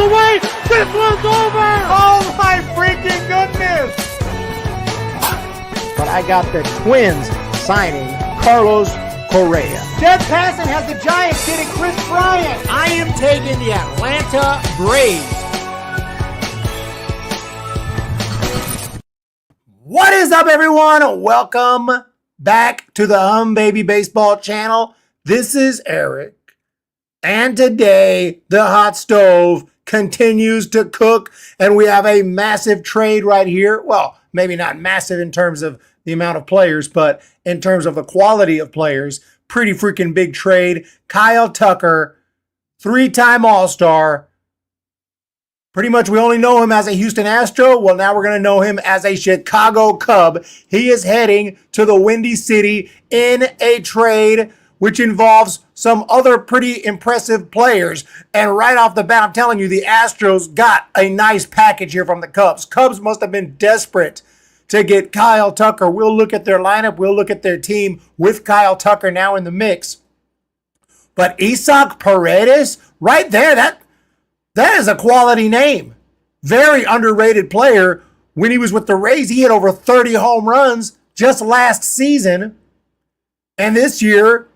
the way. This one's over. Oh my freaking goodness. But I got the Twins signing Carlos Correa. Dead passing has the Giants getting Chris Bryant. I am taking the Atlanta Braves. What is up, everyone? Welcome back to the Baby Baseball channel. This is Eric. And today, the hot stove continues to cook, and we have a massive trade right here. Well, maybe not massive in terms of the amount of players, but in terms of the quality of players, pretty freaking big trade. Kyle Tucker, three-time All-Star. Pretty much we only know him as a Houston Astro. Well, now we're going to know him as a Chicago Cub. He is heading to the Windy City in a trade which involves some other pretty impressive players. And right off the bat, I'm telling you, the Astros got a nice package here from the Cubs. Cubs must have been desperate to get Kyle Tucker. We'll look at their lineup. We'll look at their team with Kyle Tucker now in the mix. But Isaac Paredes, right there, that is a quality name. Very underrated player. When he was with the Rays, he hit over 30 home runs just last season. And this year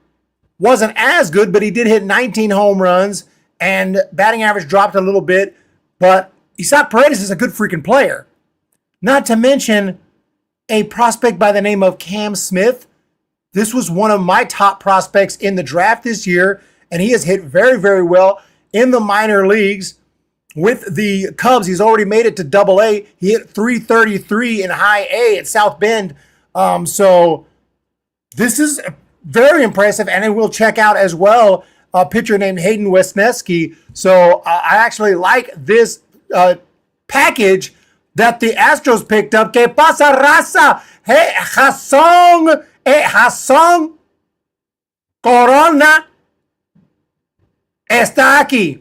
wasn't as good, but he did hit 19 home runs and batting average dropped a little bit. But Isaac Paredes is a good freaking player. Not to mention a prospect by the name of Cam Smith. This was one of my top prospects in the draft this year, and he has hit very, very well in the minor leagues with the Cubs. He's already made it to Double-A. He hit 333 in High A at South Bend. So this is very impressive. And then we'll check out as well a pitcher named Hayden Wesneski. So I actually like this package that the Astros picked up. ¿Qué pasa, raza? Hey, Jason Corona está aquí.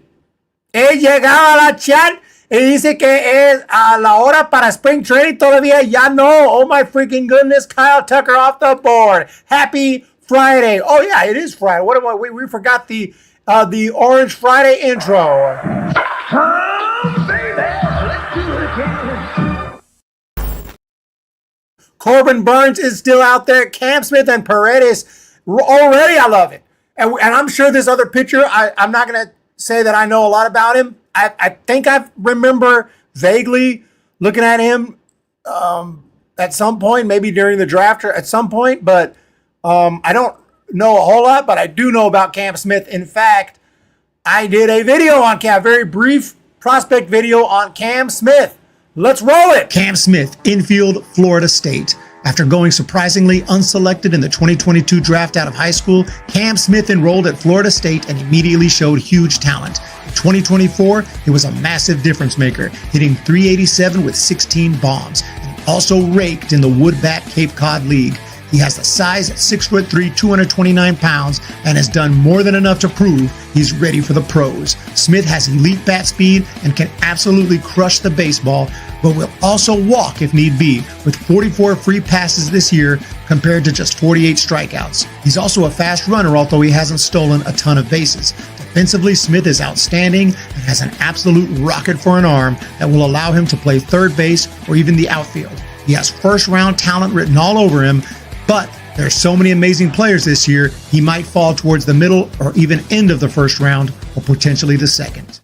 Él llegaba a la chat y dice que es a la hora para spring training. Todavía ya no. Oh my freaking goodness. Kyle Tucker off the board. Happy Friday. Oh yeah, it is Friday. What am I? We forgot the Orange Friday intro. Corbin Burnes is still out there. Cam Smith and Paredes. Already I love it. And I'm sure this other pitcher, I'm not going to say that I know a lot about him. I think I remember vaguely looking at him at some point, maybe during the draft or at some point, but I don't know a whole lot, but I do know about Cam Smith. In fact, I did a video on Cam, very brief prospect video on Cam Smith. Let's roll it. Cam Smith, infield, Florida State. After going surprisingly unselected in the 2022 draft out of high school, Cam Smith enrolled at Florida State and immediately showed huge talent. In 2024, he was a massive difference maker, hitting .387 with 16 bombs, and also raked in the Wood Bat Cape Cod League. He has the size at 6'3", 229 pounds, and has done more than enough to prove he's ready for the pros. Smith has elite bat speed and can absolutely crush the baseball, but will also walk if need be, with 44 free passes this year compared to just 48 strikeouts. He's also a fast runner, although he hasn't stolen a ton of bases. Defensively, Smith is outstanding and has an absolute rocket for an arm that will allow him to play third base or even the outfield. He has first-round talent written all over him, but there's so many amazing players this year, he might fall towards the middle or even end of the first round or potentially the second.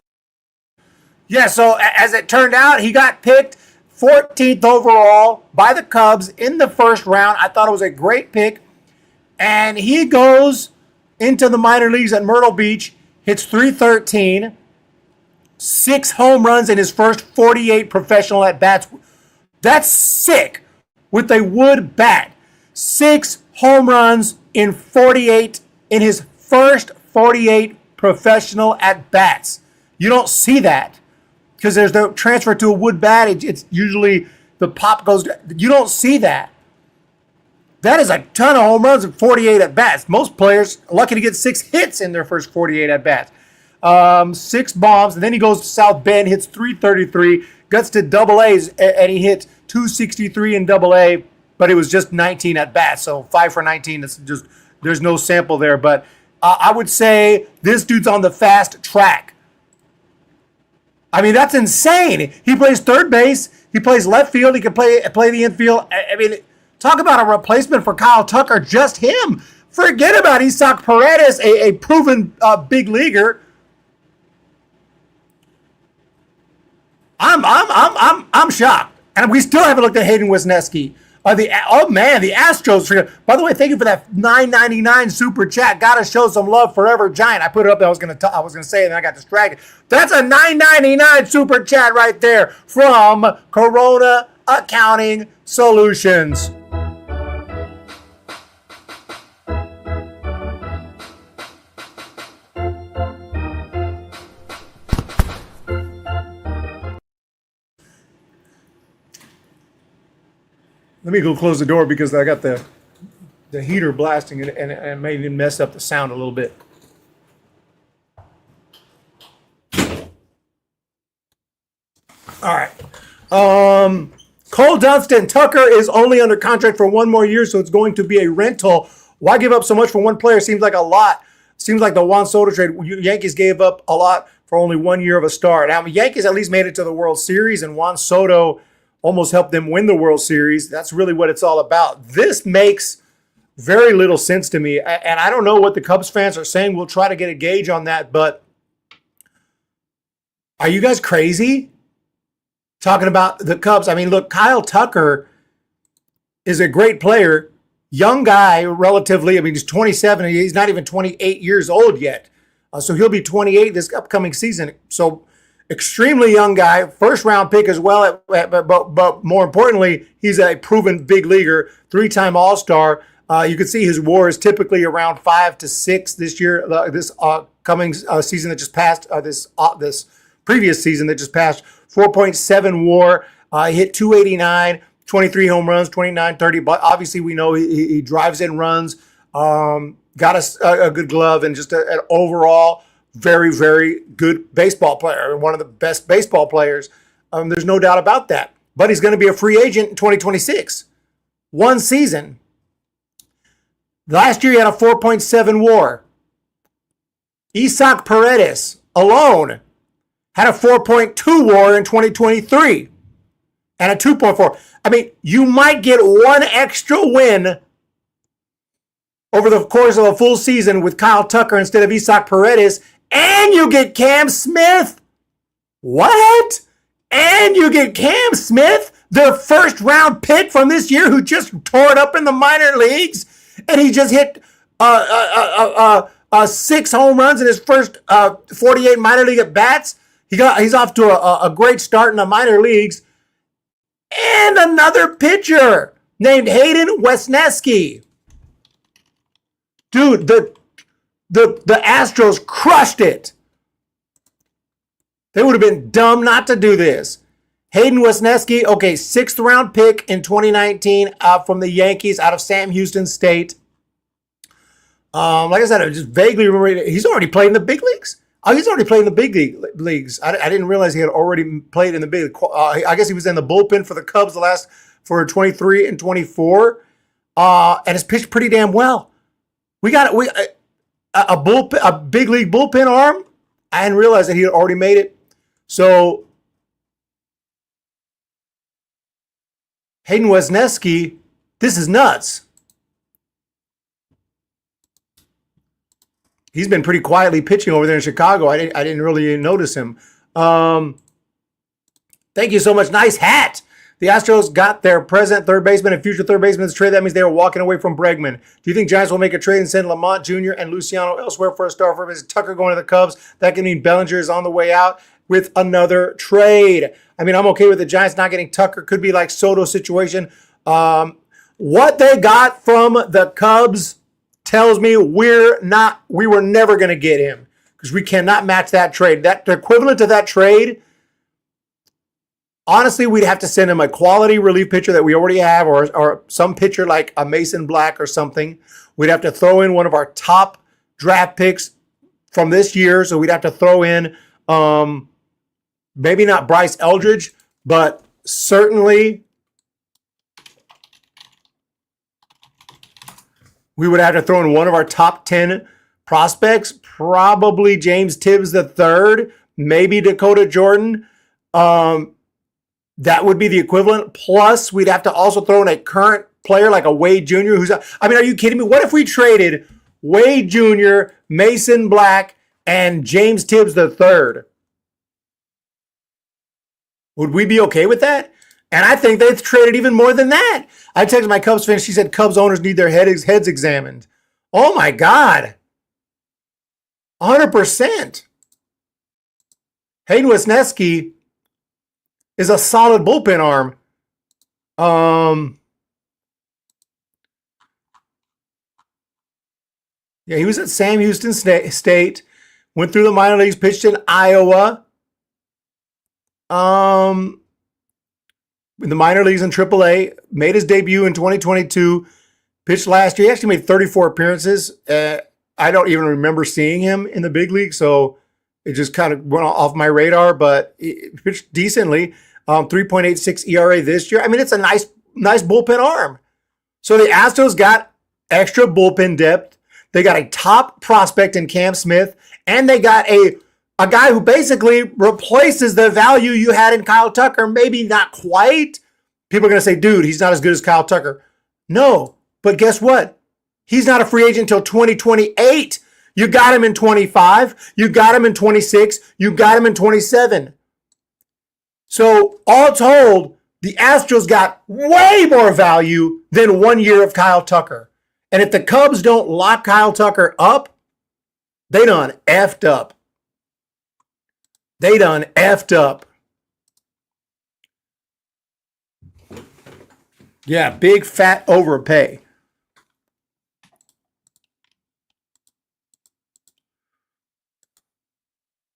Yeah, so as it turned out, he got picked 14th overall by the Cubs in the first round. I thought it was a great pick. And he goes into the minor leagues at Myrtle Beach, hits .313, 6 home runs in his first 48 professional at-bats. That's sick with a wood bat. 6 home runs in 48 in his first 48 professional at-bats. You don't see that because there's no transfer to a wood bat. It's usually the pop goes. You don't see that. That is a ton of home runs in 48 at-bats. Most players are lucky to get 6 hits in their first 48 at-bats. 6 bombs, and then he goes to South Bend, hits .333, gets to Double-A's, and he hits .263 in Double-A, but it was just 19 at-bats, so 5 for 19. It's just, there's no sample there, but I would say this dude's on the fast track. I mean, that's insane. He plays third base. He plays left field. He can play the infield. I mean, talk about a replacement for Kyle Tucker. Just him. Forget about Isaac Paredes, a proven big leaguer. I'm shocked, and we still haven't looked at Hayden Wesneski. The Astros. By the way, thank you for that $9.99 super chat. Gotta show some love, Forever Giant. I put it up. I was gonna say it, and I got distracted. That's a $9.99 super chat right there from Corona Accounting Solutions. Let me go close the door because I got the heater blasting and maybe mess up the sound a little bit. All right. Cole Dunston. Tucker is only under contract for one more year, so it's going to be a rental. Why give up so much for one player? Seems like a lot. Seems like the Juan Soto trade. Yankees gave up a lot for only 1 year of a start. Now, Yankees at least made it to the World Series, and Juan Soto almost helped them win the World Series. That's really what it's all about. This makes very little sense to me. And I don't know what the Cubs fans are saying. We'll try to get a gauge on that. But are you guys crazy talking about the Cubs? I mean, look, Kyle Tucker is a great player. Young guy, relatively. I mean, he's 27. He's not even 28 years old yet. So he'll be 28 this upcoming season. So extremely young guy, first round pick as well, but more importantly, he's a proven big leaguer, 3-time All-Star. You can see his WAR is typically around 5 to 6 this year. This coming season that just passed, this previous season that just passed, 4.7 WAR. He hit 289, 23 home runs, 29, 30. But obviously, we know he drives in runs. Got a good glove and just an overall very, very good baseball player and one of the best baseball players. There's no doubt about that. But he's going to be a free agent in 2026. One season. Last year, he had a 4.7 WAR. Isaac Paredes alone had a 4.2 WAR in 2023 and a 2.4. I mean, you might get one extra win over the course of a full season with Kyle Tucker instead of Isaac Paredes. And you get Cam Smith. What? And you get Cam Smith, their first round pick from this year, who just tore it up in the minor leagues. And he just hit 6 home runs in his first 48 minor league at bats. He's off to a great start in the minor leagues. And another pitcher named Hayden Wesneski. Dude, the Astros crushed it. They would have been dumb not to do this. Hayden Wesneski, okay, 6th round pick in 2019 from the Yankees out of Sam Houston State. Like I said, I just vaguely remember he's already played in the big leagues. Oh, he's already played in the big leagues. I didn't realize he had already played in the big. I guess he was in the bullpen for the Cubs for 23 and 24, and has pitched pretty damn well. We got a big league bullpen arm. I didn't realize that he had already made it. So Hayden Wesneski, this is nuts. He's been pretty quietly pitching over there in Chicago. I didn't really notice him. Thank you so much. Nice hat. The Astros got their present third baseman and future third baseman's trade. That means they are walking away from Bregman. Do you think Giants will make a trade and send Lamont Jr. and Luciano elsewhere for a star for Mrs. Tucker going to the Cubs? That can mean Bellinger is on the way out with another trade. I mean, I'm okay with the Giants not getting Tucker. Could be like Soto situation. What they got from the Cubs tells me we were never going to get him because we cannot match that trade. The equivalent to that trade, honestly, we'd have to send him a quality relief pitcher that we already have or some pitcher like a Mason Black or something. We'd have to throw in one of our top draft picks from this year. So we'd have to throw in maybe not Bryce Eldridge, but certainly we would have to throw in one of our top 10 prospects, probably James Tibbs III, maybe Dakota Jordan. That would be the equivalent. Plus, we'd have to also throw in a current player like a Wade Jr. Are you kidding me? What if we traded Wade Jr., Mason Black, and James Tibbs III? Would we be okay with that? And I think they've traded even more than that. I texted my Cubs fan. She said Cubs owners need their heads examined. Oh, my God. 100%. Hayden Wesneski is a solid bullpen arm. Yeah, he was at Sam Houston State, went through the minor leagues, pitched in Iowa. In the minor leagues in AAA, made his debut in 2022, pitched last year. He actually made 34 appearances. I don't even remember seeing him in the big league, so it just kind of went off my radar, but he pitched decently. 3.86 ERA this year. I mean, it's a nice bullpen arm. So the Astros got extra bullpen depth. They got a top prospect in Cam Smith, and they got a guy who basically replaces the value you had in Kyle Tucker. Maybe not quite. People are going to say, dude, he's not as good as Kyle Tucker. No, but guess what? He's not a free agent until 2028. You got him in 25. You got him in 26. You got him in 27. So all told, the Astros got way more value than 1 year of Kyle Tucker. And if the Cubs don't lock Kyle Tucker up, they done effed up. They done effed up. Yeah, big fat overpay.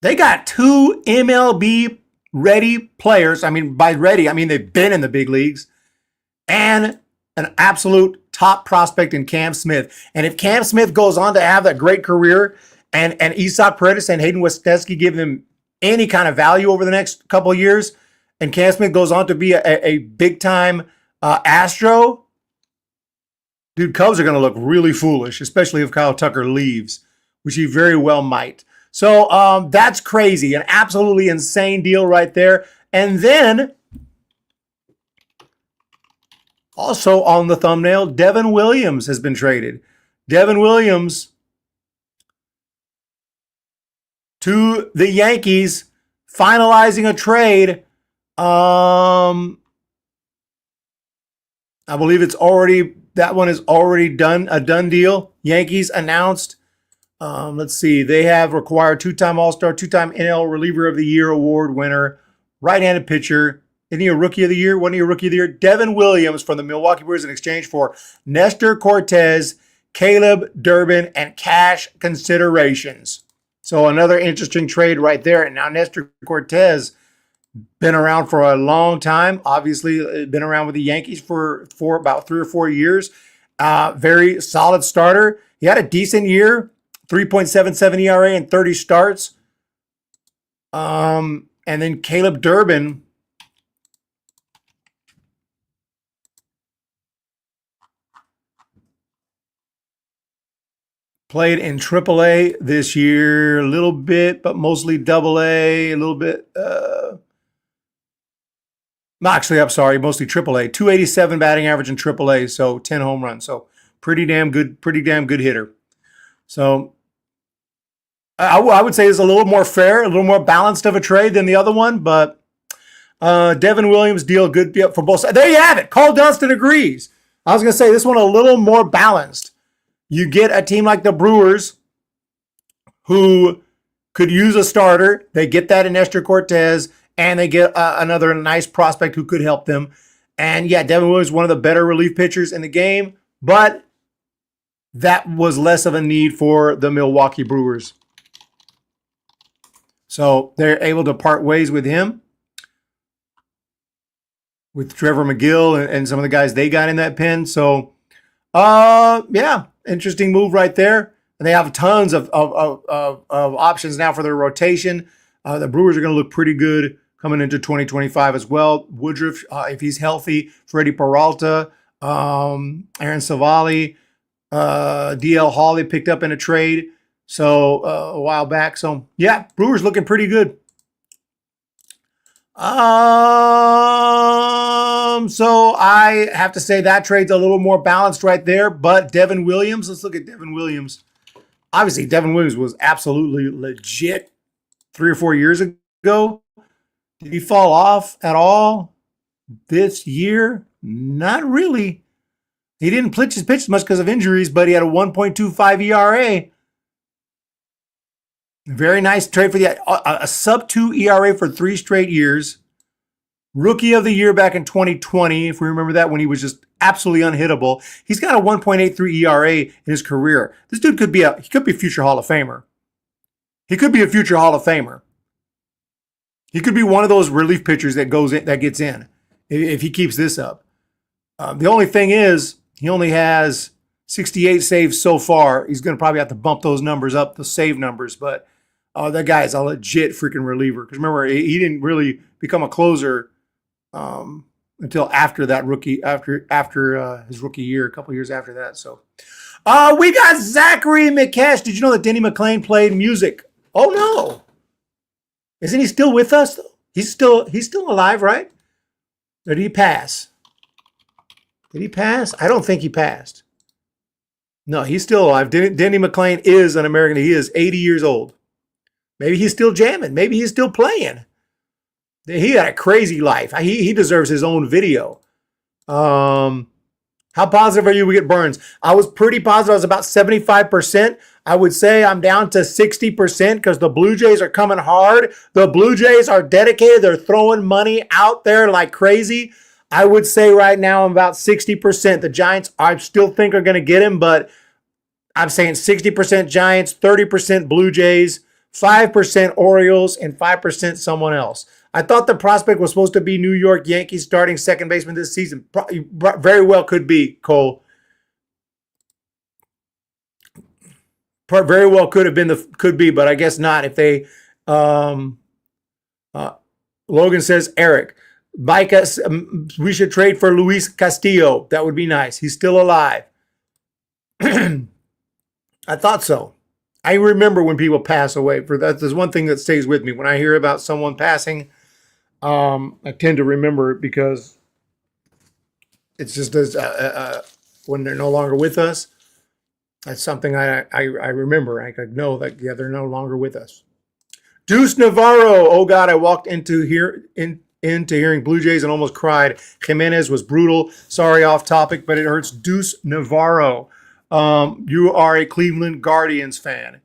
They got 2 MLB ready players. I mean, by ready, I mean they've been in the big leagues, and an absolute top prospect in Cam Smith. And if Cam Smith goes on to have that great career, and Isaac Paredes and Hayden Wesneski give them any kind of value over the next couple of years, and Cam Smith goes on to be a big-time Astro, dude, Cubs are going to look really foolish, especially if Kyle Tucker leaves, which he very well might. So that's crazy. An absolutely insane deal right there. And then, also on the thumbnail, Devin Williams has been traded. Devin Williams to the Yankees, finalizing a trade. I believe that one is already done, a done deal. Yankees announced. Let's see. They have required 2-time All-Star, 2-time NL Reliever of the Year award winner, right-handed pitcher. Isn't he a Rookie of the Year? Wasn't he a Rookie of the Year? Devin Williams from the Milwaukee Brewers in exchange for Nestor Cortez, Caleb Durbin, and cash considerations. So another interesting trade right there. And now Nestor Cortez, been around for a long time. Obviously, been around with the Yankees for about 3 or 4 years. Very solid starter. He had a decent year, 3.77 ERA and 30 starts. And then Caleb Durbin, played in AAA this year a little bit, but mostly AA, a little bit. Actually, I'm sorry, mostly AAA. 287 batting average in AAA, so 10 home runs. So pretty damn good hitter. So I would say it's a little more fair, a little more balanced of a trade than the other one, but Devin Williams deal good for both sides. There you have it. Cole Dunston agrees. I was going to say this one a little more balanced. You get a team like the Brewers who could use a starter. They get that in Nestor Cortez, and they get another nice prospect who could help them. And yeah, Devin Williams is one of the better relief pitchers in the game, but that was less of a need for the Milwaukee Brewers. So they're able to part ways with him, with Trevor McGill and some of the guys they got in that pen. So, yeah, interesting move right there. And they have tons of options now for their rotation. The Brewers are going to look pretty good coming into 2025 as well. Woodruff, if he's healthy, Freddie Peralta, Aaron Savali, DL Hall they picked up in a trade a while back. So, yeah, Brewers looking pretty good. So I have to say that trade's a little more balanced right there. But Devin Williams, let's look at Devin Williams. Obviously, Devin Williams was absolutely legit 3 or 4 years ago. Did he fall off at all this year? Not really. He didn't pitch much because of injuries, but he had a 1.25 ERA. Very nice trade for a sub-2 ERA for 3 straight years. Rookie of the year back in 2020, if we remember that, when he was just absolutely unhittable. He's got a 1.83 ERA in his career. This dude could be a future Hall of Famer. He could be a future Hall of Famer. He could be one of those relief pitchers that gets in if he keeps this up. The only thing is, he only has 68 saves so far. He's going to probably have to bump those numbers up, the save numbers. But that guy is a legit freaking reliever. Because remember, he didn't really become a closer until after that after his rookie year, a couple years after that. So we got Zachary McCash. Did you know that Denny McClain played music? Oh no. Isn't he still with us? He's still alive, right? Or did he pass? Did he pass? I don't think he passed. No, he's still alive. Denny McClain is an American. He is 80 years old. Maybe he's still jamming. Maybe he's still playing. He had a crazy life. He deserves his own video. How positive are you we get Burnes? I was pretty positive. I was about 75%. I would say I'm down to 60% because the Blue Jays are coming hard. The Blue Jays are dedicated. They're throwing money out there like crazy. I would say right now I'm about 60%. The Giants, I still think, are going to get him, but I'm saying 60% Giants, 30% Blue Jays, 5% Orioles, and 5% someone else. I thought the prospect was supposed to be New York Yankees starting second baseman this season. Very well could be, Cole. Very well could be, but I guess not. If they, Logan says, Eric, Micah, we should trade for Luis Castillo. That would be nice. He's still alive. I thought so. I remember when people pass away. There's one thing that stays with me. When I hear about someone passing, I tend to remember it because it's just as when they're no longer with us. That's something I remember. I could know that, yeah, they're no longer with us. Deuce Navarro. Oh God, I walked into hearing Blue Jays and almost cried. Jimenez was brutal. Sorry, off topic, but it hurts. Deuce Navarro. You are a Cleveland Guardians fan.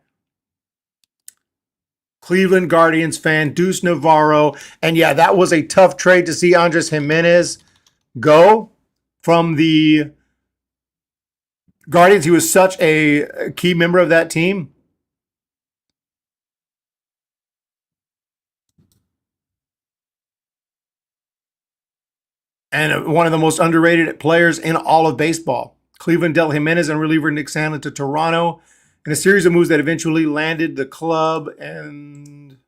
Cleveland Guardians fan, Deuce Navarro. And yeah, that was a tough trade to see Andres Jimenez go from the Guardians. He was such a key member of that team. And one of the most underrated players in all of baseball. Cleveland dealt Jimenez and reliever Nick Sandlin to Toronto in a series of moves that eventually landed the club and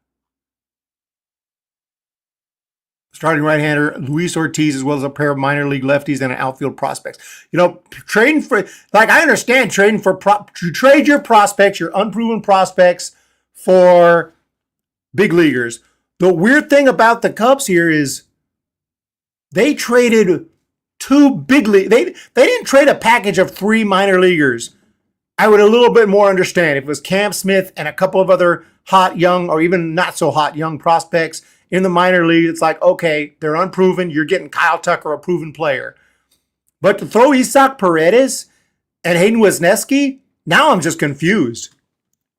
starting right-hander Luis Ortiz, as well as a pair of minor league lefties and an outfield prospects. You know, trading for, like, I understand trading for, you trade your prospects, your unproven prospects for big leaguers. The weird thing about the Cubs here is they traded two big league. They didn't trade a package of 3 minor leaguers. I would a little bit more understand if it was Cam Smith and a couple of other hot young or even not so hot young prospects in the minor league. It's like, okay, they're unproven. You're getting Kyle Tucker, a proven player. But to throw Isaac Paredes and Hayden Wesneski, now I'm just confused.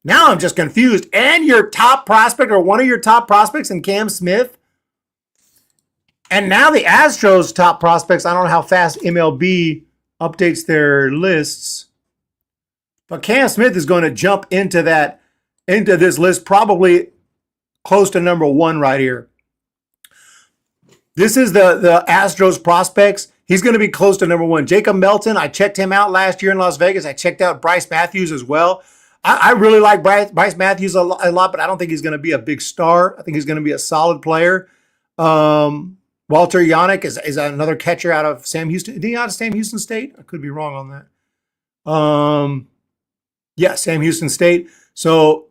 And your top prospect or one of your top prospects in Cam Smith. And now the Astros' top prospects, I don't know how fast MLB updates their lists, but Cam Smith is going to jump into this list probably close to number 1 right here. This is the Astros prospects. He's going to be close to number 1. Jacob Melton, I checked him out last year in Las Vegas. I checked out Bryce Matthews as well. I really like Bryce Matthews a lot, but I don't think he's going to be a big star. I think he's going to be a solid player. Walter Yannick is another catcher out of Sam Houston. Is he out of Sam Houston State? I could be wrong on that. Yeah, Sam Houston State. So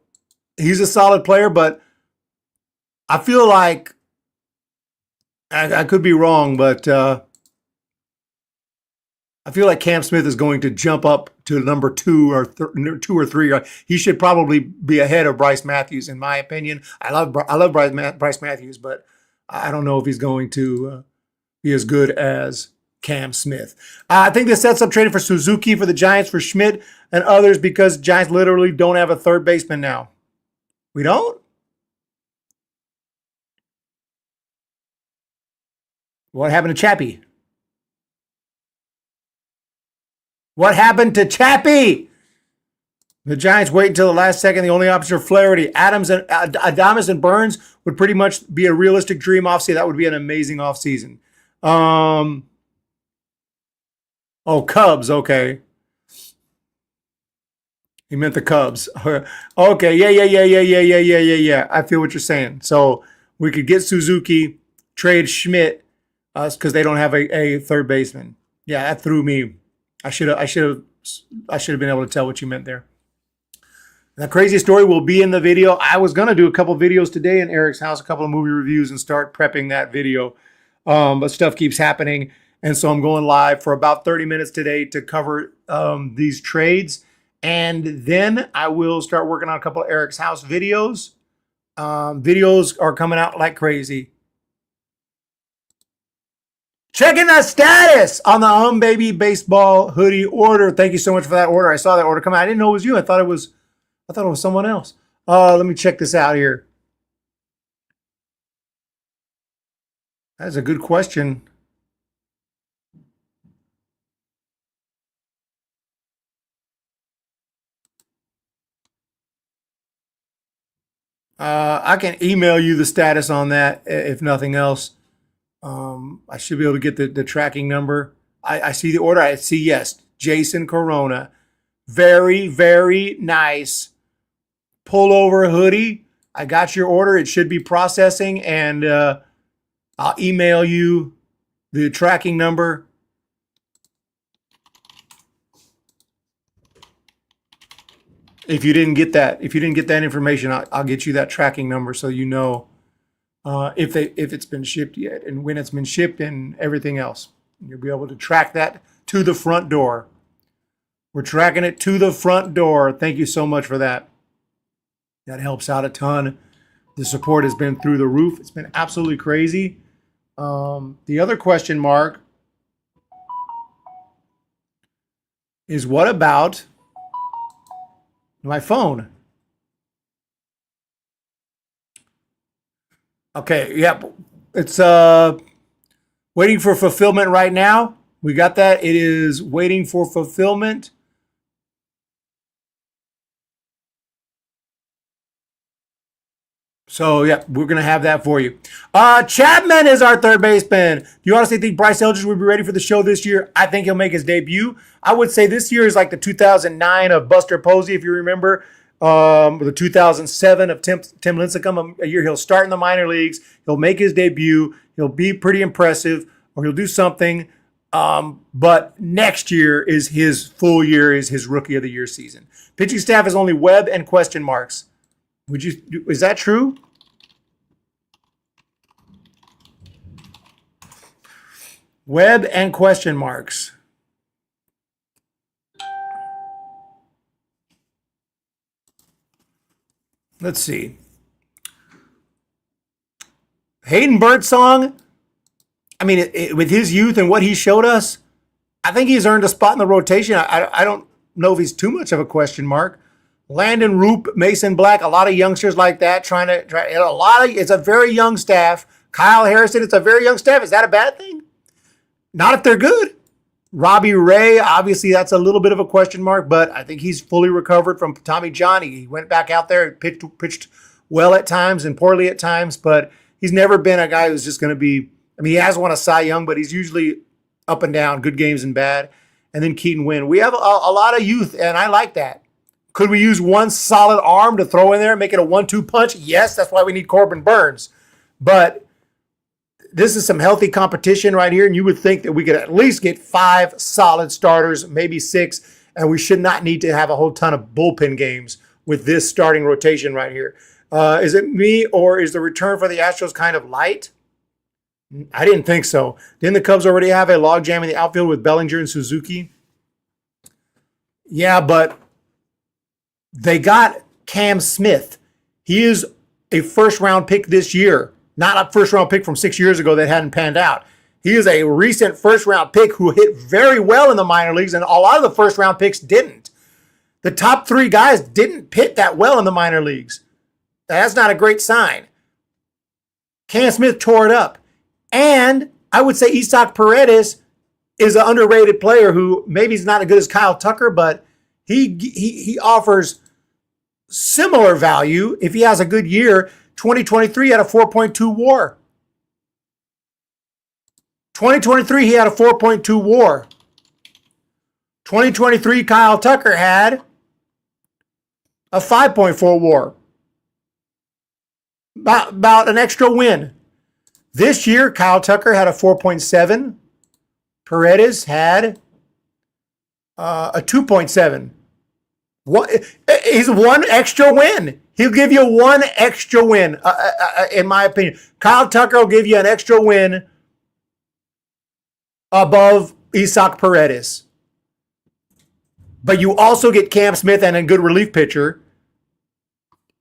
he's a solid player, but I feel like I could be wrong, but I feel like Cam Smith is going to jump up to number 2 or 2 or 3. He should probably be ahead of Bryce Matthews, in my opinion. I love Bryce Matthews, but I don't know if he's going to be as good as Cam Smith. I think this sets up trading for Suzuki for the Giants for Schmidt and others because Giants literally don't have a third baseman now. We don't? What happened to Chappie? What happened to Chappie? The Giants wait until the last second. The only options are Flaherty. Adames and Burnes would pretty much be a realistic dream offseason. That would be an amazing offseason. Oh, Cubs. Okay. He meant the Cubs. Okay. Yeah. I feel what you're saying. So we could get Suzuki, trade Schmidt, because they don't have a third baseman. Yeah, that threw me. I should have been able to tell what you meant there. The crazy story will be in the video. I was going to do a couple videos today in Eric's house, a couple of movie reviews, and start prepping that video. But stuff keeps happening. And so I'm going live for about 30 minutes today to cover these trades. And then I will start working on a couple of Eric's house videos. Videos are coming out like crazy. Checking the status on the Baby Baseball hoodie order. Thank you so much for that order. I saw that order come out. I didn't know it was you. I thought it was someone else. Let me check this out here. That's a good question. I can email you the status on that if nothing else. I should be able to get the tracking number. I see the order. I see, yes, Jason Corona. Very, very nice pullover hoodie. I got your order. It should be processing, and I'll email you the tracking number. If you didn't get that information, I'll get you that tracking number so you know if it's been shipped yet and when it's been shipped and everything else. You'll be able to track that to the front door. We're tracking it to the front door. Thank you so much for that. That helps out a ton. The support has been through the roof. It's been absolutely crazy. The other question mark is, what about my phone? Okay, yep. It's waiting for fulfillment right now. We got that. It is waiting for fulfillment. So, yeah, we're going to have that for you. Chapman is our third baseman. Do you honestly think Bryce Eldridge will be ready for the show this year? I think he'll make his debut. I would say this year is like the 2009 of Buster Posey, if you remember. The 2007 of Tim Lincecum, a year he'll start in the minor leagues. He'll make his debut. He'll be pretty impressive, or he'll do something. But next year is his full year, is his rookie of the year season. Pitching staff is only Webb and question marks. Is that true? Webb and question marks. Let's see. Hayden Birdsong, I mean, with his youth and what he showed us, I think he's earned a spot in the rotation. I don't know if he's too much of a question mark. Landon Roop, Mason Black, a lot of youngsters like that it's a very young staff. Kyle Harrison, it's a very young staff. Is that a bad thing? Not if they're good. Robbie Ray, obviously that's a little bit of a question mark, but I think he's fully recovered from Tommy John. He went back out there and pitched well at times and poorly at times, but he's never been a guy who's just going to be, I mean, he has won a Cy Young, but he's usually up and down, good games and bad. And then Keaton Wynn. We have a lot of youth, and I like that. Could we use one solid arm to throw in there and make it a 1-2 punch? Yes, that's why we need Corbin Burnes. But this is some healthy competition right here, and you would think that we could at least get 5 solid starters, maybe 6, and we should not need to have a whole ton of bullpen games with this starting rotation right here. Is it me, or is the return for the Astros kind of light? I didn't think so. Didn't the Cubs already have a logjam in the outfield with Bellinger and Suzuki? Yeah, but they got Cam Smith. He is a first-round pick this year, not a first-round pick from 6 years ago that hadn't panned out. He is a recent first-round pick who hit very well in the minor leagues, and a lot of the first-round picks didn't. The top 3 guys didn't hit that well in the minor leagues. That's not a great sign. Cam Smith tore it up. And I would say Isaac Paredes is an underrated player who maybe he's not as good as Kyle Tucker, but he offers similar value if he has a good year. 2023 had a 4.2 WAR. 2023 he had a 4.2 WAR. 2023 Kyle Tucker had a 5.4 WAR. About an extra win. This year, Kyle Tucker had a 4.7. Paredes had a 2.7. He's one extra win. He'll give you one extra win, in my opinion. Kyle Tucker will give you an extra win above Isaac Paredes. But you also get Cam Smith and a good relief pitcher.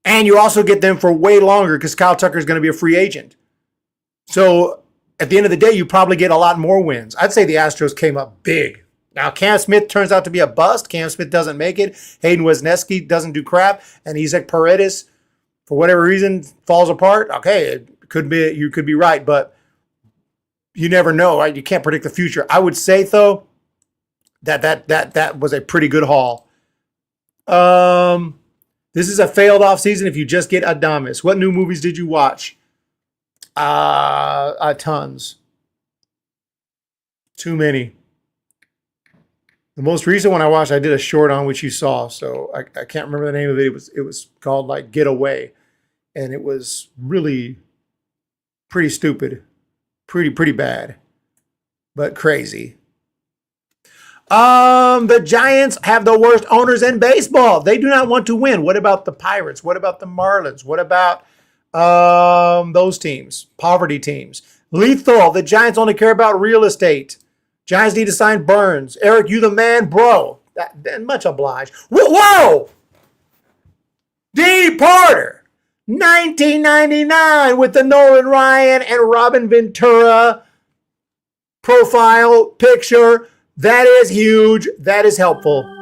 And you also get them for way longer because Kyle Tucker is going to be a free agent. So at the end of the day, you probably get a lot more wins. I'd say the Astros came up big. Now, Cam Smith turns out to be a bust. Cam Smith doesn't make it. Hayden Wesneski doesn't do crap. And Isaac Paredes, for whatever reason, falls apart. Okay, it could be, you could be right, but you never know, right? You can't predict the future. I would say, though, that was a pretty good haul. This is a failed offseason if you just get Adames. What new movies did you watch? Tons. Too many. The most recent one I watched, I did a short on, which you saw. So I can't remember the name of it. It was called like Get Away. And it was really pretty stupid. Pretty bad. But crazy. The Giants have the worst owners in baseball. They do not want to win. What about the Pirates? What about the Marlins? What about those teams? Poverty teams. Lethal. The Giants only care about real estate. Giants need to sign Burnes. Eric, you the man, bro. Much obliged. Whoa! D. Porter. 1999 with the Nolan Ryan and Robin Ventura profile picture. That is huge. That is helpful.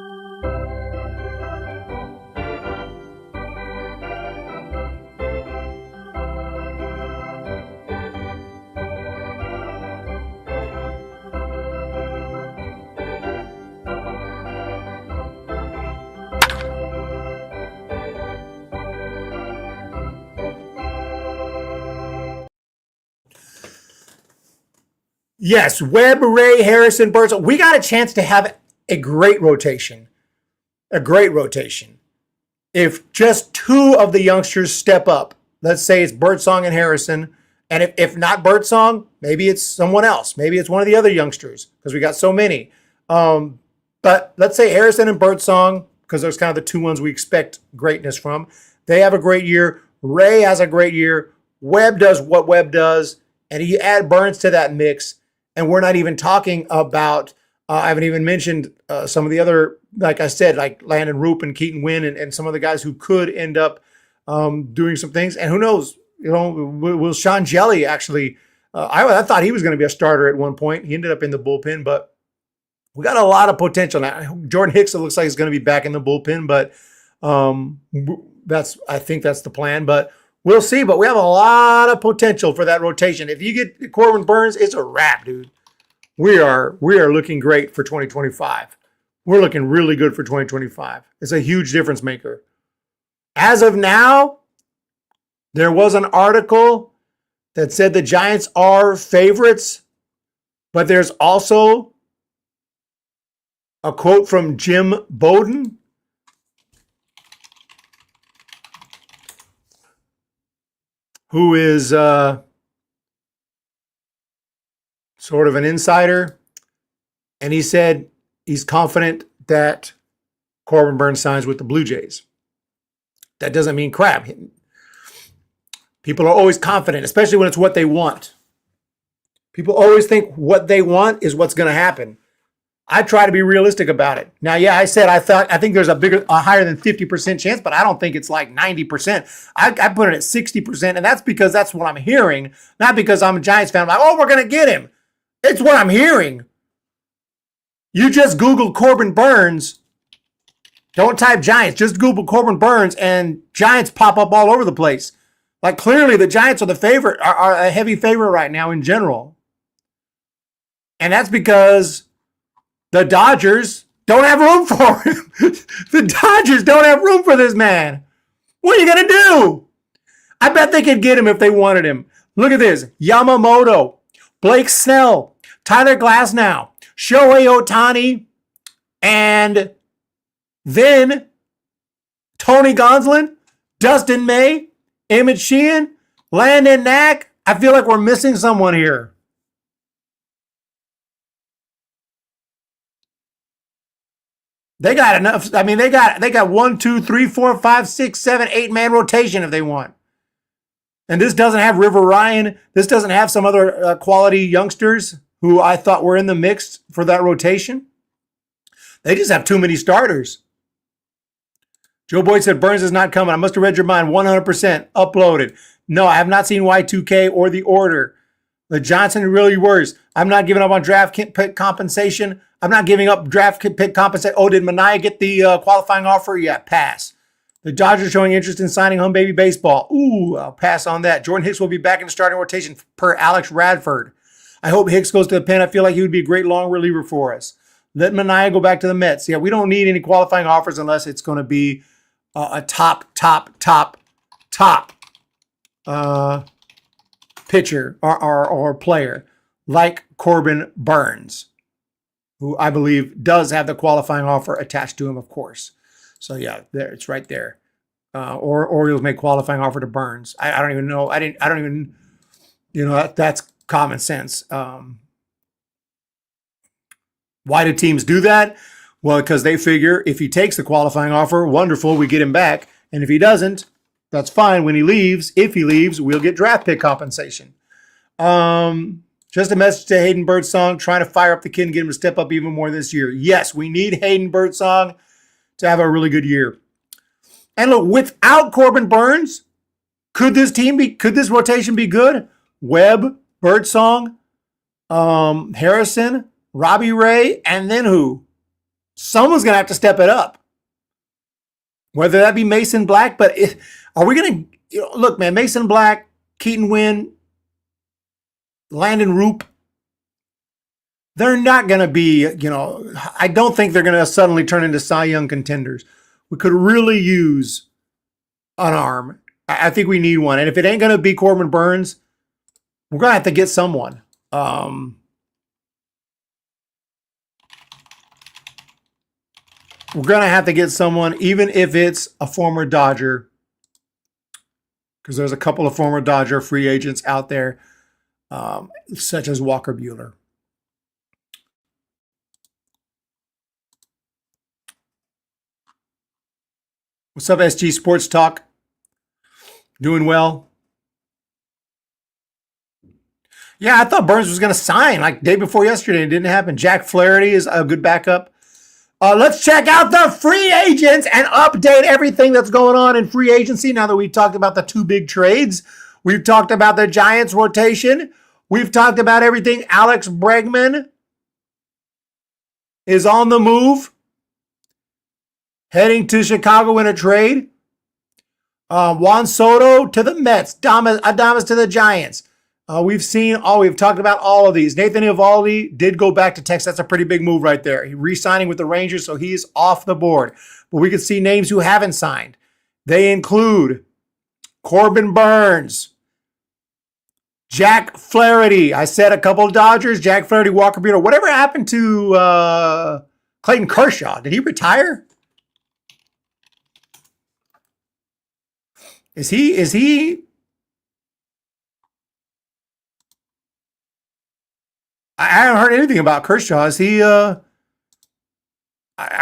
Yes, Webb, Ray, Harrison, Burnes. We got a chance to have a great rotation. A great rotation. If just 2 of the youngsters step up, let's say it's Birdsong and Harrison, and if not Birdsong, maybe it's someone else. Maybe it's one of the other youngsters because we got so many. But let's say Harrison and Birdsong, because those kind of the 2 ones we expect greatness from. They have a great year. Ray has a great year. Webb does what Webb does, and you add Burnes to that mix. And we're not even talking about, I haven't even mentioned some of the other, like I said, like Landon Roop and Keaton Wynn and some of the guys who could end up doing some things. And who knows, will Sean Jelly actually, I thought he was going to be a starter at one point. He ended up in the bullpen, but we got a lot of potential now. Jordan Hicks, it looks like he's going to be back in the bullpen, but I think that's the plan. But we'll see, but we have a lot of potential for that rotation. If you get Corbin Burnes, it's a wrap, dude. We are looking great for 2025. We're looking really good for 2025. It's a huge difference maker. As of now, there was an article that said the Giants are favorites, but there's also a quote from Jim Bowden, who is sort of an insider, and he said he's confident that Corbin Burnes signs with the Blue Jays. That doesn't mean crap. People are always confident, especially when it's what they want. People always think what they want is what's going to happen. I try to be realistic about it. Now, yeah, I think there's a higher than 50% chance, but I don't think it's like 90%. I put it at 60%, and that's because that's what I'm hearing, not because I'm a Giants fan. I'm like, oh, we're going to get him. It's what I'm hearing. You just Google Corbin Burnes. Don't type Giants. Just Google Corbin Burnes, and Giants pop up all over the place. Like, clearly, the Giants are a heavy favorite right now in general. And that's because the Dodgers don't have room for him. The Dodgers don't have room for this man. What are you going to do? I bet they could get him if they wanted him. Look at this. Yamamoto, Blake Snell, Tyler Glasnow, Shohei Ohtani, and then Tony Gonsolin, Dustin May, Emmett Sheehan, Landon Knack. I feel like we're missing someone here. They got enough. I mean, they got 1, 2, 3, 4, 5, 6, 7, 8-man rotation if they want. And this doesn't have River Ryan. This doesn't have some other quality youngsters who I thought were in the mix for that rotation. They just have too many starters. Joe Boyd said Burnes is not coming. I must have read your mind. 100% uploaded. No, I have not seen Y2K or the order. The Johnson really worries. I'm not giving up on draft pick compensation. I'm not giving up draft pick compensation. Oh, did Manaea get the qualifying offer? Yeah, pass. The Dodgers showing interest in signing home baby baseball. Ooh, I'll pass on that. Jordan Hicks will be back in the starting rotation per Alex Radford. I hope Hicks goes to the pen. I feel like he would be a great long reliever for us. Let Manaea go back to the Mets. Yeah, we don't need any qualifying offers unless it's going to be a top pitcher or player like Corbin Burnes, who I believe does have the qualifying offer attached to him, of course. So yeah, there it's right there. Or Orioles make qualifying offer to Burnes. I don't even know. I don't even. That's common sense. Why do teams do that? Well, because they figure if he takes the qualifying offer, wonderful, we get him back. And if he doesn't, that's fine. When he leaves, if he leaves, we'll get draft pick compensation. Just a message to Hayden Birdsong, trying to fire up the kid and get him to step up even more this year. Yes, we need Hayden Birdsong to have a really good year. And look, without Corbin Burnes, could this rotation be good? Webb, Birdsong, Harrison, Robbie Ray, and then who? Someone's going to have to step it up. Whether that be Mason Black, but are we going to look, man? Mason Black, Keaton Wynn, Landon Roop. They're not going to be, I don't think they're going to suddenly turn into Cy Young contenders. We could really use an arm. I think we need one. And if it ain't going to be Corbin Burnes, we're going to have to get someone. We're going to have to get someone, even if it's a former Dodger, because there's a couple of former Dodger free agents out there, such as Walker Buehler. What's up, SG Sports Talk? Doing well? Yeah, I thought Burnes was going to sign like day before yesterday. It didn't happen. Jack Flaherty is a good backup. Let's check out the free agents and update everything that's going on in free agency. Now that we've talked about the two big trades, we've talked about the Giants rotation. We've talked about everything. Alex Bregman is on the move, heading to Chicago in a trade. Juan Soto to the Mets. Adames to the Giants. We've talked about all of these. Nathan Eovaldi did go back to Texas. That's a pretty big move right there. He re-signing with the Rangers, so he's off the board. But we can see names who haven't signed. They include Corbin Burnes, Jack Flaherty. I said a couple of Dodgers, Jack Flaherty, Walker Buehler. Whatever happened to Clayton Kershaw? Did he retire? Is he? I haven't heard anything about Kershaw. Is he? I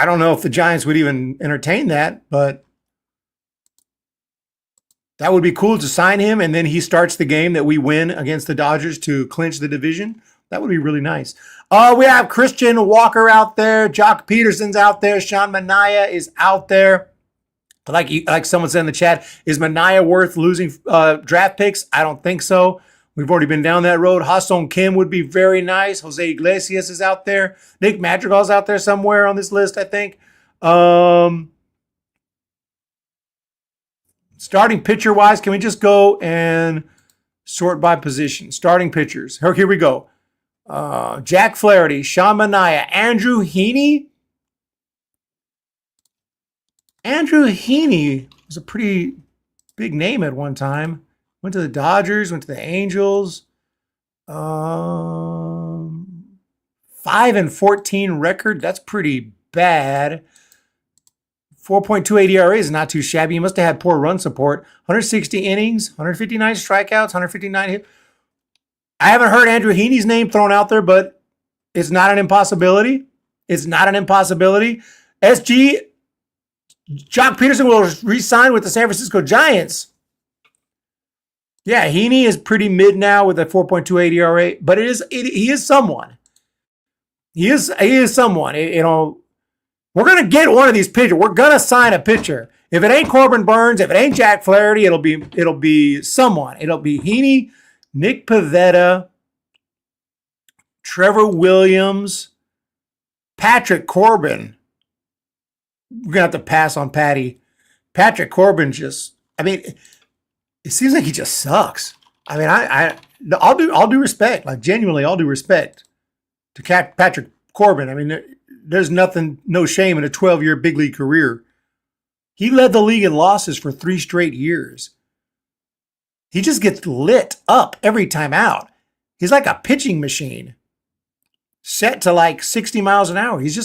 don't know if the Giants would even entertain that, but That would be cool to sign him, and then he starts the game that we win against the Dodgers to clinch the division. That would be really nice. We have Christian Walker out there. Jock Peterson's out there. Sean Manaea is out there. Like someone said in the chat, is Manaea worth losing draft picks? I don't think so. We've already been down that road. Ha-Sung Kim would be very nice. Jose Iglesias is out there. Nick Madrigal's out there somewhere on this list, I think. Starting pitcher-wise, can we just go and sort by position? Starting pitchers. Here we go. Jack Flaherty, Sean Manaea, Andrew Heaney. Andrew Heaney was a pretty big name at one time. Went to the Dodgers, went to the Angels. 5-14 record. That's pretty bad. 4.28 ERA is not too shabby. He must have had poor run support. 160 innings, 159 strikeouts, 159 hits. I haven't heard Andrew Heaney's name thrown out there, but it's not an impossibility. It's not an impossibility. SG, Jock Peterson will re-sign with the San Francisco Giants. Yeah, Heaney is pretty mid now with a 4.28 ERA, but he is someone. He is someone. We're going to get one of these pitchers. We're going to sign a pitcher. If it ain't Corbin Burnes, if it ain't Jack Flaherty, it'll be someone. It'll be Heaney, Nick Pivetta, Trevor Williams, Patrick Corbin. We're going to have to pass on Patty. Patrick Corbin it seems like he just sucks. I mean, I'll do respect. Like, genuinely, I'll do respect to Patrick Corbin. I mean, there's no shame in a 12-year big league career. He led the league in losses for 3 straight years. He just gets lit up every time out. He's like a pitching machine set to like 60 miles an hour. He's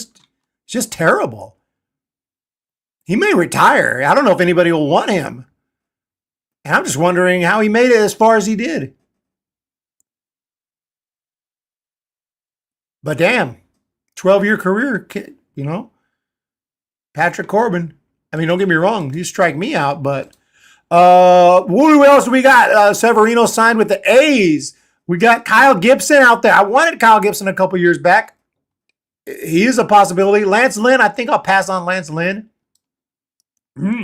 just terrible. He may retire. I don't know if anybody will want him. And I'm just wondering how he made it as far as he did. But damn, 12-year career, Patrick Corbin. I mean, don't get me wrong. You strike me out, but who else we got? Severino signed with the A's. We got Kyle Gibson out there. I wanted Kyle Gibson a couple years back. He is a possibility. Lance Lynn, I think I'll pass on Lance Lynn.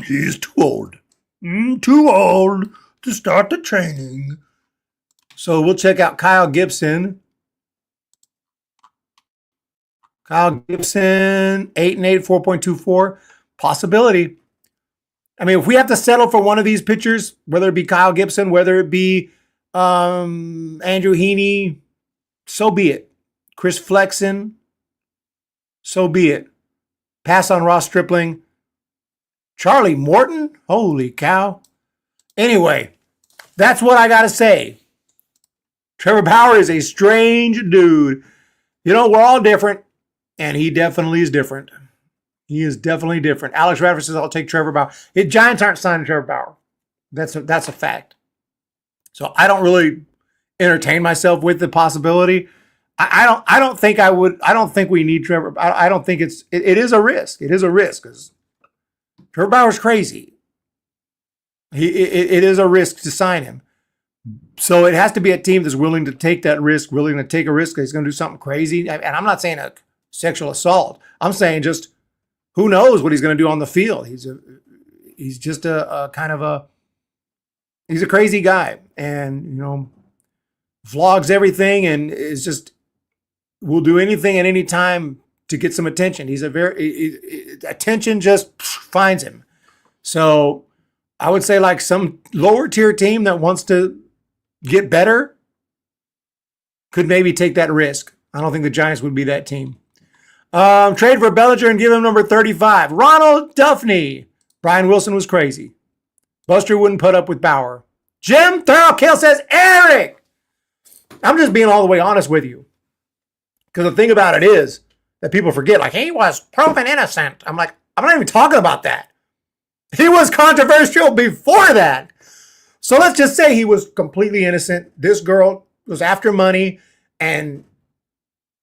He's too old. Too old to start the training. So we'll check out Kyle Gibson. Kyle Gibson, 8-8, 4.24. Possibility. I mean, if we have to settle for one of these pitchers, whether it be Kyle Gibson, whether it be Andrew Heaney, so be it. Chris Flexen, so be it. Pass on Ross Stripling. Charlie Morton? Holy cow. Anyway, that's what I got to say. Trevor Bauer is a strange dude. We're all different, and he definitely is different. He is definitely different. Alex Radford says, I'll take Trevor Bauer. Giants aren't signing Trevor Bauer. That's a fact. So I don't really entertain myself with the possibility. I don't think I would. I don't think we need Trevor. I don't think it is a risk. It is a risk because Trevor Bauer's crazy. It is a risk to sign him. So it has to be a team that's willing to take that risk, willing to take a risk. He's going to do something crazy. And I'm not saying a sexual assault. I'm saying just who knows what he's going to do on the field. He's just a kind of a, he's a crazy guy, and vlogs everything, and is just will do anything at any time to get some attention. He's attention just finds him. So I would say like some lower tier team that wants to get better could maybe take that risk. I don't think the Giants would be that team. Trade for Bellinger and give him number 35. Ronald Duffney. Brian Wilson was crazy. Buster wouldn't put up with Bauer. Jim Thurl says, Eric! I'm just being all the way honest with you. Because the thing about it is that people forget, like, he was proven innocent. I'm like, I'm not even talking about that. He was controversial before that. So let's just say he was completely innocent. This girl was after money, and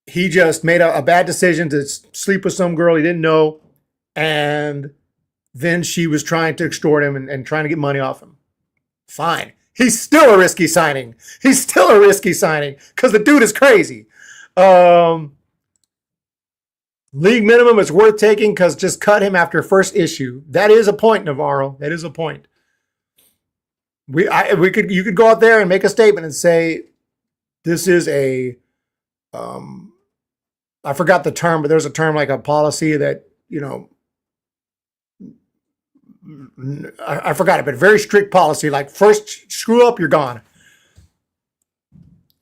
he just made a bad decision to sleep with some girl he didn't know, and then she was trying to extort him and trying to get money off him. Fine. He's still a risky signing. He's still a risky signing because the dude is crazy. League minimum is worth taking because just cut him after first issue. That is a point, Navarro. That is a point. You could go out there and make a statement and say, this is a, I forgot the term, but there's a term like a policy that, you know, I forgot it, but very strict policy. Like first screw up, you're gone.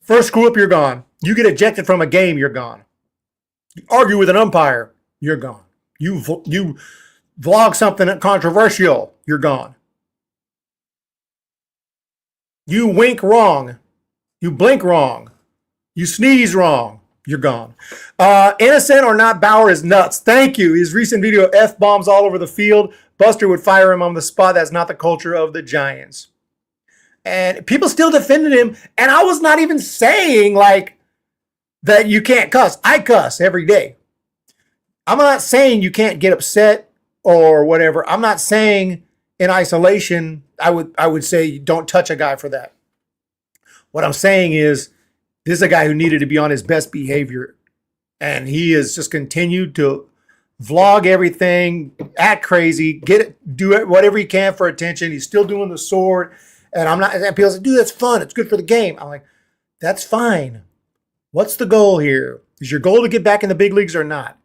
First screw up, you're gone. You get ejected from a game, you're gone. You argue with an umpire, you're gone. You vlog something controversial, you're gone. You wink wrong. You blink wrong. You sneeze wrong. You're gone. Innocent or not, Bauer is nuts. Thank you. His recent video, F-bombs all over the field. Buster would fire him on the spot. That's not the culture of the Giants. And people still defended him. And I was not even saying like that you can't cuss. I cuss every day. I'm not saying you can't get upset or whatever. I'm not saying in isolation, I would say don't touch a guy for that. What I'm saying is this is a guy who needed to be on his best behavior. And he has just continued to vlog everything, act crazy, do it, whatever he can for attention. He's still doing the sword. And people say, dude, that's fun. It's good for the game. I'm like, that's fine. What's the goal here? Is your goal to get back in the big leagues or not?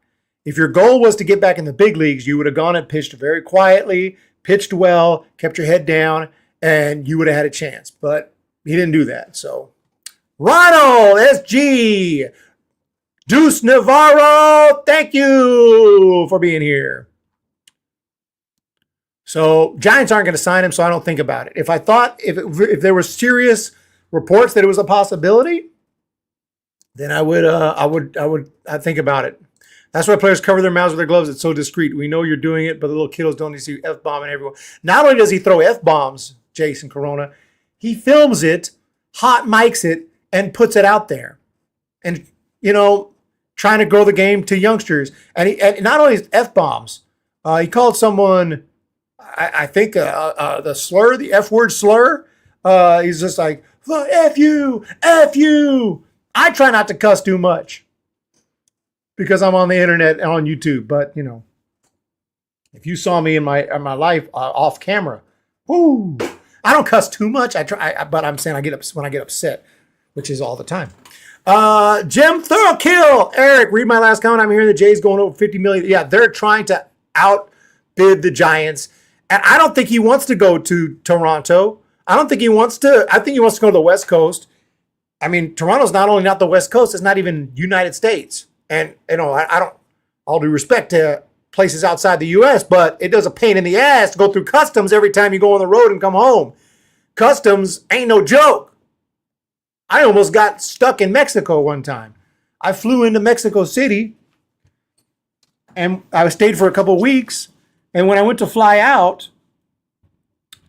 If your goal was to get back in the big leagues, you would have gone and pitched very quietly, pitched well, kept your head down, and you would have had a chance. But he didn't do that. So, Ronald SG, Deuce Navarro, thank you for being here. So, Giants aren't going to sign him, so I don't think about it. If I thought, if there were serious reports that it was a possibility, then I'd think about it. That's why players cover their mouths with their gloves. It's so discreet. We know you're doing it, but the little kiddos don't need to see you F-bombing everyone. Not only does he throw F-bombs, Jason Corona, he films it, hot mics it, and puts it out there. And, you know, trying to grow the game to youngsters. And not only F-bombs, he called someone, I think the slur, the F-word slur. He's just like, F you, F you. I try not to cuss too much because I'm on the internet and on YouTube. But, you know, if you saw me in my life off camera, whoo, I don't cuss too much. But I'm saying when I get upset, which is all the time. Jim Thorokill, Eric, read my last comment. I'm hearing the Jays going over 50 million. Yeah, they're trying to outbid the Giants. And I don't think he wants to go to Toronto. I think he wants to go to the West Coast. I mean, Toronto's not only not the West Coast, it's not even United States. And, you know, I don't, all due respect to places outside the U.S., but it does a pain in the ass to go through customs every time you go on the road and come home. Customs ain't no joke. I almost got stuck in Mexico one time. I flew into Mexico City, and I stayed for a couple of weeks. And when I went to fly out,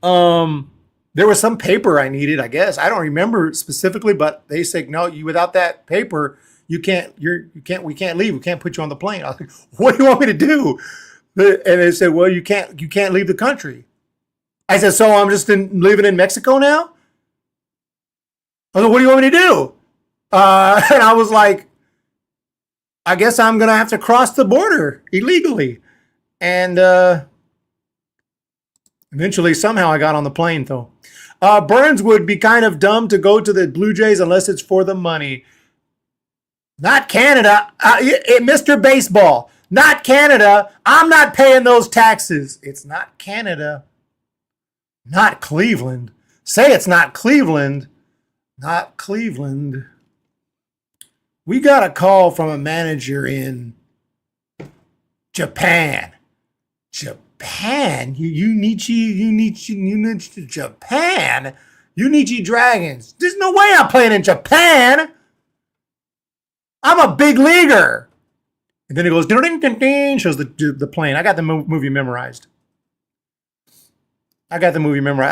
there was some paper I needed, I guess. I don't remember specifically, but they said, no, you without that paper, we can't leave. We can't put you on the plane. I was like, what do you want me to do? And they said, well, you can't leave the country. I said, so I'm just living in Mexico now? I said, what do you want me to do? And I was like, I guess I'm going to have to cross the border illegally. And eventually, somehow I got on the plane, though. Burnes would be kind of dumb to go to the Blue Jays unless it's for the money. Not Canada. Mr. Baseball. Not Canada. I'm not paying those taxes. It's not Canada. Not Cleveland. Say it's not Cleveland. Not Cleveland. We got a call from a manager in Japan. Japan? Unichi Japan? Unichi Dragons. There's no way I'm playing in Japan. I'm a big leaguer. And then it goes, ding, shows the plane. I got the movie memorized. I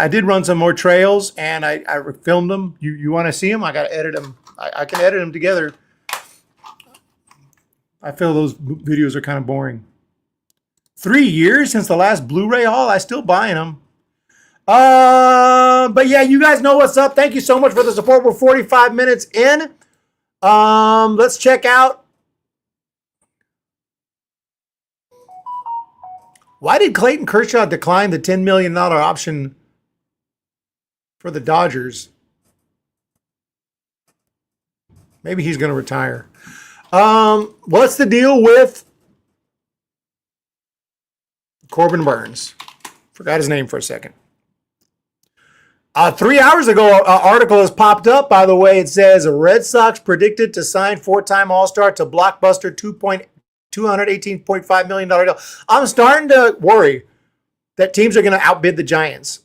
did run some more trails, and I filmed them. You want to see them? I got to edit them. I can edit them together. I feel those videos are kind of boring. 3 years since the last Blu-ray haul. I still buying them. But yeah, you guys know what's up. Thank you so much for the support. We're 45 minutes in. Let's check out. Why did Clayton Kershaw decline the $10 million option for the Dodgers? Maybe he's going to retire. What's the deal with Corbin Burnes? Forgot his name for a second. 3 hours ago, an article has popped up, by the way. It says, Red Sox predicted to sign four-time All-Star to blockbuster $218.5 million deal. I'm starting to worry that teams are going to outbid the Giants.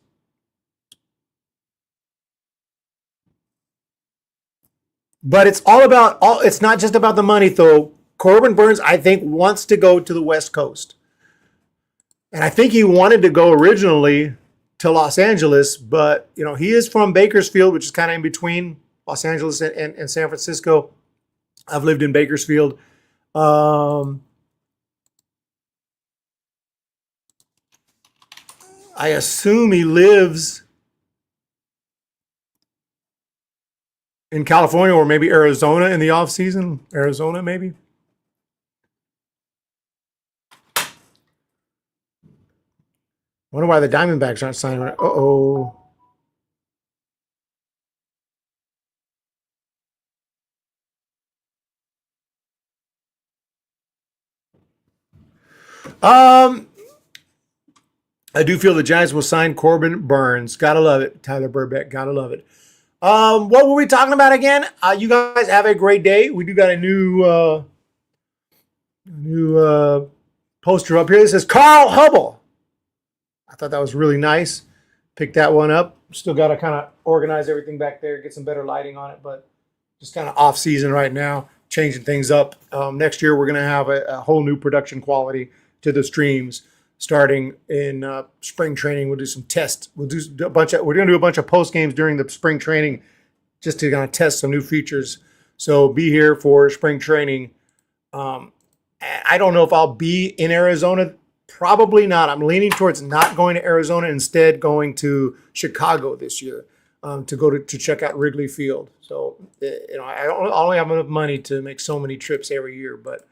But it's it's not just about the money, though. Corbin Burnes, I think, wants to go to the West Coast. And I think he wanted to go originally to Los Angeles, but he is from Bakersfield, which is kind of in between Los Angeles and San Francisco. I've lived in Bakersfield. I assume he lives in California or maybe Arizona in the off season. Arizona, maybe. Wonder why the Diamondbacks aren't signing. Uh-oh. I do feel the Giants will sign Corbin Burnes. Gotta love it. Tyler Burbeck. Gotta love it. What were we talking about again? You guys have a great day. We do got a new poster up here that says Carl Hubble. I thought that was really nice. Picked that one up. Still got to kind of organize everything back there, get some better lighting on it, but just kind of off season right now, changing things up. Next year, we're going to have a whole new production quality to the streams. Starting in spring training, we'll do some tests. We're going to do a bunch of post games during the spring training, just to kind of test some new features. So be here for spring training. I don't know if I'll be in Arizona. Probably not. I'm leaning towards not going to Arizona, instead going to Chicago this year to check out Wrigley Field. So I only have enough money to make so many trips every year, but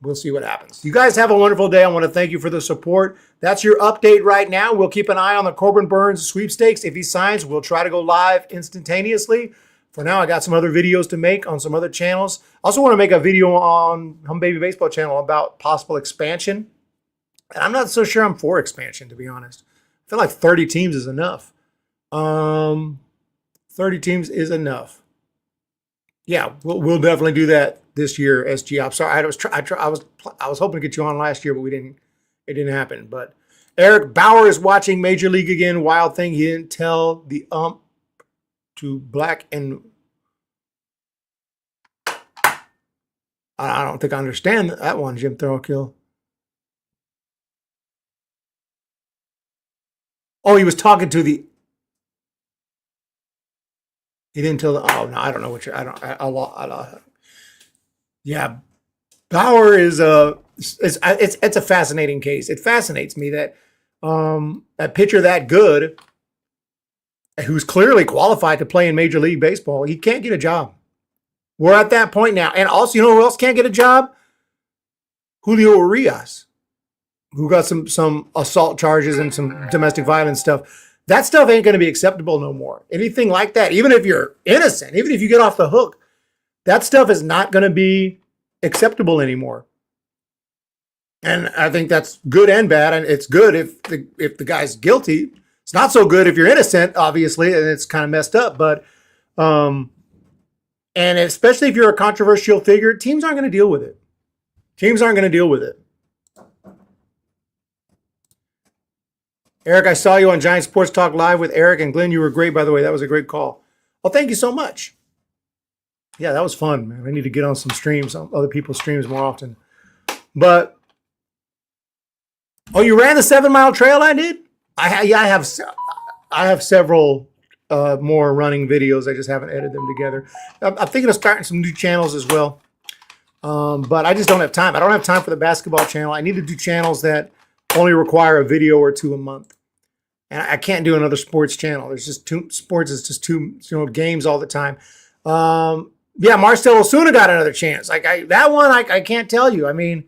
we'll see what happens. You guys have a wonderful day. I want to thank you for the support. That's your update right now. We'll keep an eye on the Corbin Burnes sweepstakes. If he signs, we'll try to go live instantaneously. For now, I got some other videos to make on some other channels. I also want to make a video on Hum Baby Baseball channel about possible expansion. And I'm not so sure I'm for expansion, to be honest. I feel like 30 teams is enough. 30 teams is enough. Yeah, we'll definitely do that this year, SG. I'm sorry, I was hoping to get you on last year, but it didn't happen. But Eric Bauer is watching Major League again. Wild thing, he didn't tell the ump to black and. I don't think I understand that one, Jim Throkill. Oh, he was talking to the. He didn't tell the. Oh no, I don't know what you're. Yeah, Bauer is it's a fascinating case. It fascinates me that a pitcher that good, who's clearly qualified to play in Major League Baseball, he can't get a job. We're at that point now, and also, you know who else can't get a job? Julio Urias, who got some assault charges and some domestic violence stuff. That stuff ain't going to be acceptable no more. Anything like that, even if you're innocent, even if you get off the hook, that stuff is not going to be acceptable anymore. And I think that's good and bad. And it's good if the guy's guilty. It's not so good if you're innocent, obviously, and it's kind of messed up. But and especially if you're a controversial figure, teams aren't going to deal with it. Teams aren't going to deal with it. Eric, I saw you on Giant Sports Talk Live with Eric and Glenn. You were great, by the way. That was a great call. Well, thank you so much. Yeah, that was fun, man. I need to get on some streams, on other people's streams more often. But, oh, you ran the 7 Mile Trail I did? I have several more running videos. I just haven't edited them together. I'm thinking of starting some new channels as well. But I just don't have time. I don't have time for the basketball channel. I need to do channels that only require a video or two a month. And I can't do another sports channel. There's just sports is just too, games all the time. Yeah, Marcell Osuna got another chance. Like that one, I can't tell you. I mean,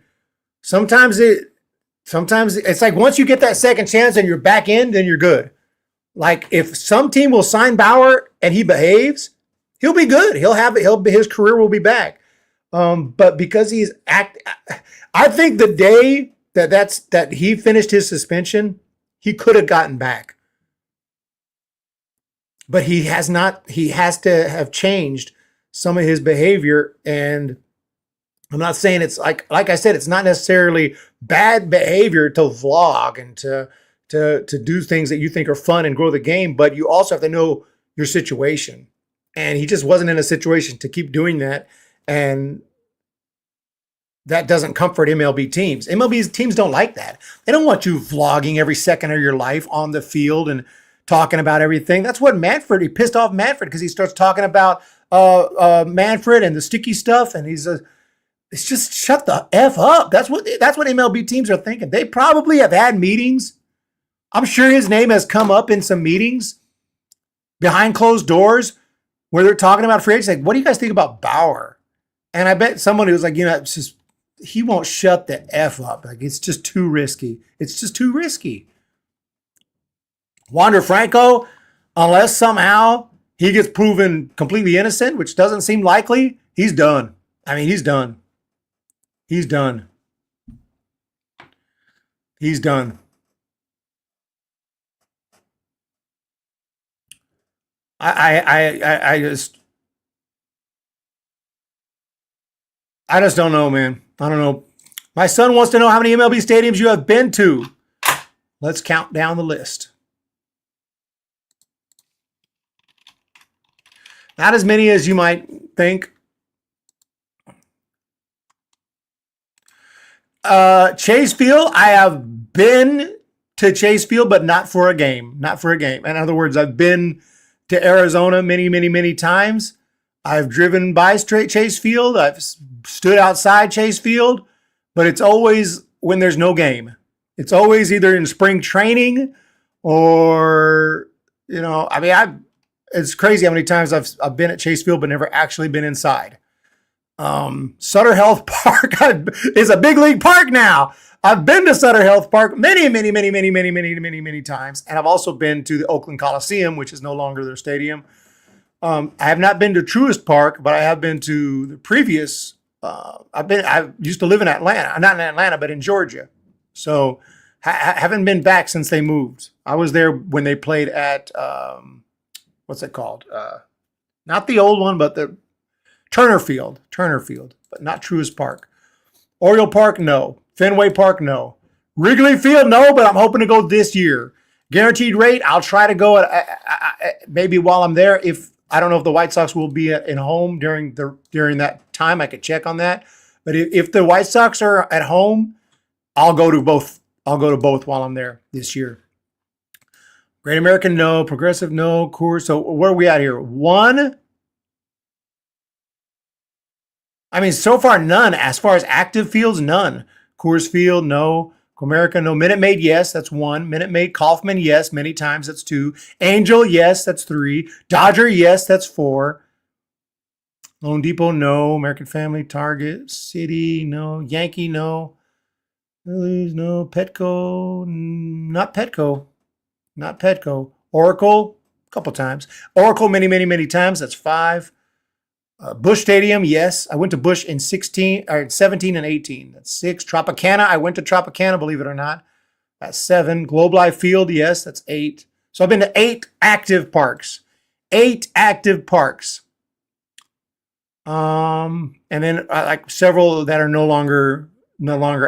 sometimes it's like once you get that second chance and you're back in, then you're good. Like if some team will sign Bauer and he behaves, he'll be good. His career will be back. But because I think the day that he finished his suspension, he could have gotten back. But he has not. He has to have changed some of his behavior. And I'm not saying it's like I said, it's not necessarily bad behavior to vlog and to do things that you think are fun and grow the game, but you also have to know your situation. And he just wasn't in a situation to keep doing that. And that doesn't comfort MLB teams. MLB teams don't like that. They don't want you vlogging every second of your life on the field and talking about everything. That's what he pissed off Manfred because he starts talking about Manfred and the sticky stuff. And it's just shut the F up. That's what MLB teams are thinking. They probably have had meetings. I'm sure his name has come up in some meetings behind closed doors where they're talking about free agents. Like, what do you guys think about Bauer? And I bet someone who was like, it's just, he won't shut the F up. Like, it's just too risky. It's just too risky. Wander Franco, unless somehow he gets proven completely innocent, which doesn't seem likely, he's done. I mean, he's done. He's done. He's done. I just don't know, man. I don't know. My son wants to know how many MLB stadiums you have been to. Let's count down the list. Not as many as you might think. Chase Field, I have been to Chase Field, but not for a game. Not for a game. In other words, I've been to Arizona many, many, many times. I've driven by Chase Field. I've stood outside Chase Field, but it's always when there's no game. It's always either in spring training or, it's crazy how many times I've been at Chase Field but never actually been inside. Sutter Health Park is a big league park now. I've been to Sutter Health Park many, many, many, many, many, many, many, many times. And I've also been to the Oakland Coliseum, which is no longer their stadium. I have not been to Truist Park, but I have been to the previous. I used to live in Atlanta, not in Atlanta, but in Georgia. So I haven't been back since they moved. I was there when they played at, what's it called? Not the old one, but the Turner Field, but not Truist Park. Oriole Park, no. Fenway Park, no. Wrigley Field, no, but I'm hoping to go this year. Guaranteed rate, I'll try to go maybe while I'm there. If I don't know if the White Sox will be at home during that time, I could check on that. But if the White Sox are at home, I'll go to both. I'll go to both while I'm there this year. Great American, no. Progressive, no. Coors. So where are we at here? One. I mean, so far, none. As far as active fields, none. Coors Field, no. Comerica, no. Minute Maid, yes, that's one. Minute Maid, Kaufman, yes, many times, that's two. Angel, yes, that's three. Dodger, yes, that's four. Lone Depot, no. American Family, Target, City, no. Yankee, no. Phillies, no. Petco, not Petco. Not Petco. Oracle, a couple times. Oracle, many, many, many times, that's five. Busch Stadium, yes. I went to Busch in 17 and 18. That's six. Tropicana, I went to Tropicana, believe it or not. That's seven. Globe Life Field, yes, that's eight. So I've been to 8 active parks. 8 active parks. And then like several that are no longer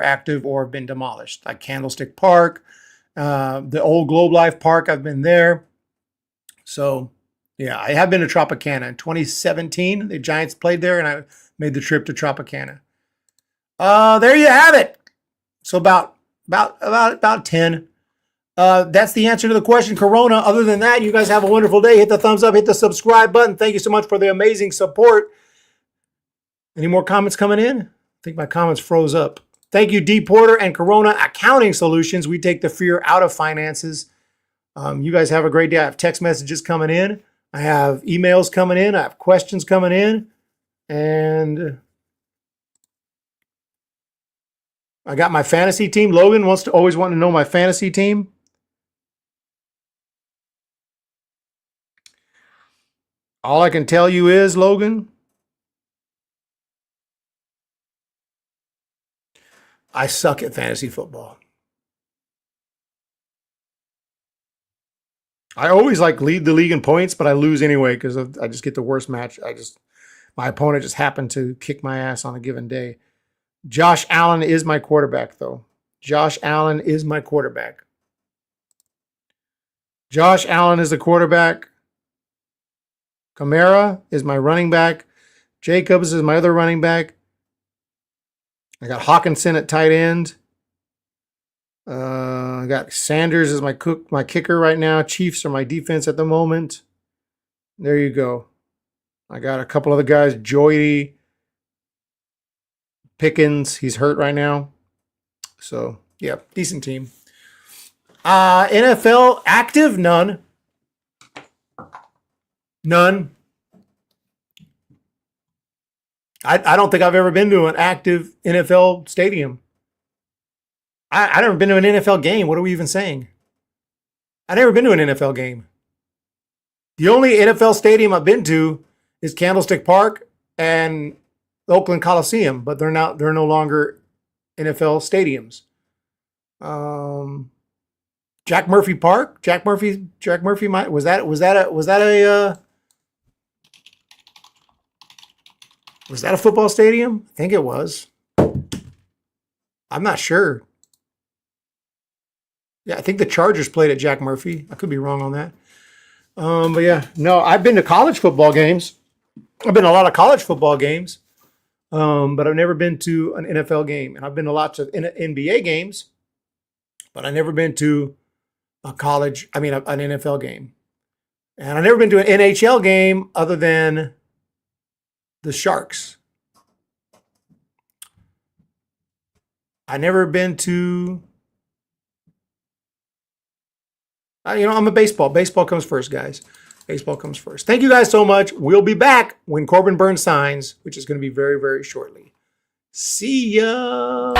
active or have been demolished, like Candlestick Park, the old Globe Life Park. I've been there. So yeah, I have been to Tropicana in 2017. The Giants played there, and I made the trip to Tropicana. There you have it. So about 10. That's the answer to the question, Corona. Other than that, you guys have a wonderful day. Hit the thumbs up, hit the subscribe button. Thank you so much for the amazing support. Any more comments coming in? I think my comments froze up. Thank you, D. Porter and Corona Accounting Solutions. We take the fear out of finances. You guys have a great day. I have text messages coming in. I have emails coming in. I have questions coming in. And I got my fantasy team. Logan always want to know my fantasy team. All I can tell you is, Logan, I suck at fantasy football. I always lead the league in points, but I lose anyway because I just get the worst match. My opponent just happened to kick my ass on a given day. Josh Allen is my quarterback, though. Josh Allen is my quarterback. Josh Allen is the quarterback. Kamara is my running back. Jacobs is my other running back. I got Hawkinson at tight end. I got Sanders as my kicker right now. Chiefs are my defense at the moment. There you go. I got a couple other guys. Joy Pickens. He's hurt right now. So, yeah, decent team. NFL active? None. None. I don't think I've ever been to an active NFL stadium. I've never been to an NFL game. What are we even saying? I've never been to an NFL game. The only NFL stadium I've been to is Candlestick Park and the Oakland Coliseum, but they're no longer NFL stadiums. Jack Murphy Park. Jack Murphy was that a football stadium? I think it was. I'm not sure. Yeah, I think the Chargers played at Jack Murphy. I could be wrong on that. But yeah, no, I've been to college football games. I've been to a lot of college football games, but I've never been to an NFL game. And I've been to lots of NBA games, but I've never been to an NFL game. And I've never been to an NHL game other than the Sharks. I've never been to... I'm a baseball. Baseball comes first, guys. Baseball comes first. Thank you guys so much. We'll be back when Corbin Burnes signs, which is going to be very, very shortly. See ya.